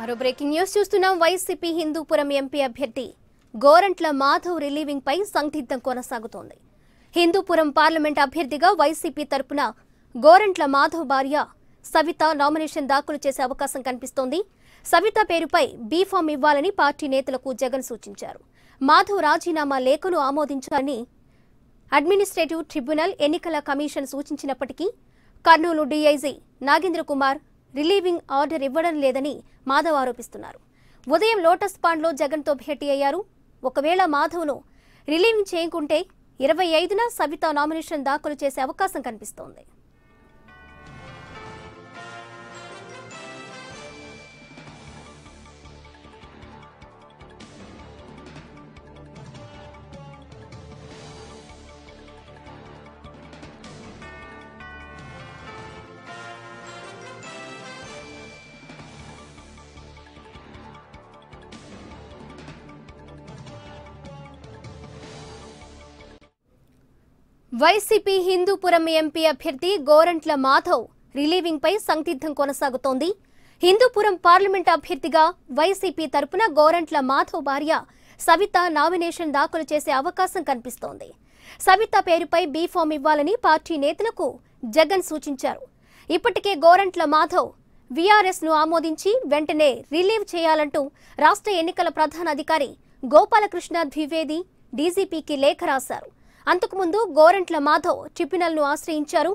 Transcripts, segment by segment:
మరో breaking news చూస్తున్నాం. YCP Hindupuram MP అభ్యర్థి గోరంట్ల మాధవ్ రిలీవింగ్ పై సందిగ్ధం కొనసాగుతోంది. హిందూపురం పార్లమెంట్ అభ్యర్థిగా వైసీపీ తరపున గోరంట్ల మాధవ్ భార్య సవిత నామినేషన్ దాఖలు చేసే అవకాశం కనిపిస్తోంది. సవిత పేరుపై బీఫామ్ ఇవ్వాలని పార్టీ నేతలకు జగన్ సూచించారు. మాధవ్ రాజీనామా లేఖను ఆమోదించాలని అడ్మినిస్ట్రేటివ్ ట్రిబ్యునల్ ఎన్నికల కమిషన్ సూచించినప్పటికీ Kurnool DIG Nagendra Kumar relieving order ఇవ్వడం లేదని మాధవ్ ఆరోపిస్తున్నారు. ఉదయం లోటస్ పాండ్లో జగన్తో భేటీ అయ్యారు. ఒకవేళ మాధవ్ను రిలీవింగ్ చేయకుంటే 25న సవిత నామినేషన్ దాఖలు చేసే అవకాశం కనిపిస్తోంది. వైసీపీ హిందూపురం ఎంపీ అభ్యర్థి గోరంట్ల మాధవ్ రిలీవింగ్ పై సందిగ్ధం కొనసాగుతోంది. హిందూపురం పార్లమెంట్ అభ్యర్థిగా వైసీపీ తరపున గోరంట్ల మాధవ్ భార్య సవిత నామినేషన్ దాఖలు చేసే అవకాశం కనిపిస్తోంది. సవిత పేరుపై బీఫామ్ ఇవ్వాలని పార్టీ నేతలకు జగన్ సూచించారు. ఇప్పటికే గోరంట్ల మాధవ్ వీఆర్ఎస్ ను ఆమోదించి వెంటనే రిలీవ్ చేయాలంటూ రాష్ట్ర ఎన్నికల ప్రధాన అధికారి గోపాలకృష్ణ ద్వివేది డీజీపీకి లేఖ రాశారు. అంతకుముందు గోరంట్ల మాధవ్ ట్రిబ్యునల్ ను ఆశ్రయించారు.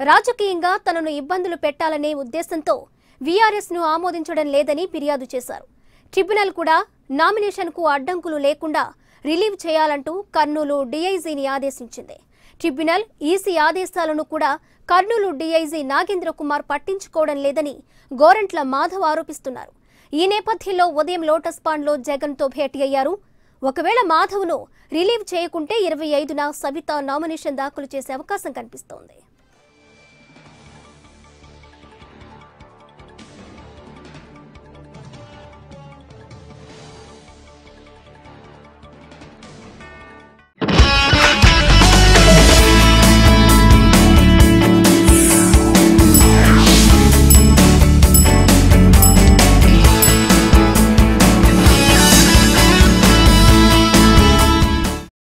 రాజకీయంగా తనను ఇబ్బందులు పెట్టాలనే ఉద్దేశంతో వీఆర్ఎస్ ను ఆమోదించడం లేదని ఫిర్యాదు చేశారు. ట్రిబ్యునల్ కూడా నామినేషన్ కు అడ్డంకులు లేకుండా రిలీవ్ చేయాలంటూ కర్నూలు డీఐజీని ఆదేశించింది. ట్రిబ్యునల్ ఈసీ ఆదేశాలను కూడా కర్నూలు డీఐజీ నాగేంద్ర కుమార్ పట్టించుకోవడం లేదని గోరంట్ల మాధవ్ ఆరోపిస్తున్నారు. ఈ నేపథ్యంలో ఉదయం లోటస్ పాండ్లో జగన్తో భేటీ అయ్యారు. ఒకవేళ మాధవ్ను రిలీవ్ చేయకుంటే 25న సవిత నామినేషన్ దాఖలు చేసే అవకాశం కనిపిస్తోంది.